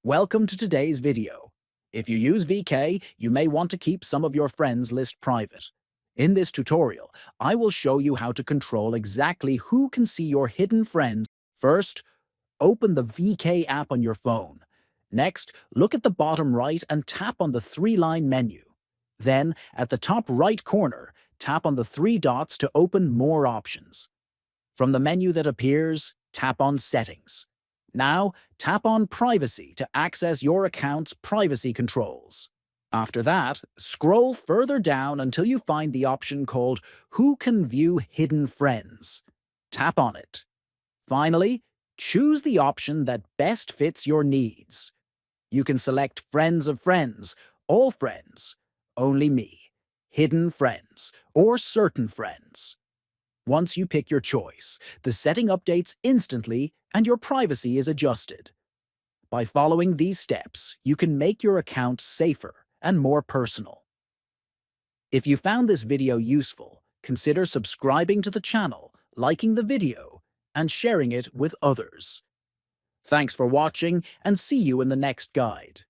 Welcome to today's video. If you use VK, you may want to keep some of your friends' list private. In this tutorial, I will show you how to control exactly who can see your hidden friends. First, open the VK app on your phone. Next, look at the bottom right and tap on the three-line menu. Then, at the top right corner, tap on the three dots to open More Options. From the menu that appears, tap on Settings. Now, tap on Privacy to access your account's privacy controls. After that, scroll further down until you find the option called Who Can View Hidden Friends. Tap on it. Finally, choose the option that best fits your needs. You can select Friends of Friends, All Friends, Only Me, Hidden Friends, or Certain Friends. Once you pick your choice, the setting updates instantly and your privacy is adjusted. By following these steps, you can make your account safer and more personal. If you found this video useful, consider subscribing to the channel, liking the video, and sharing it with others. Thanks for watching and see you in the next guide.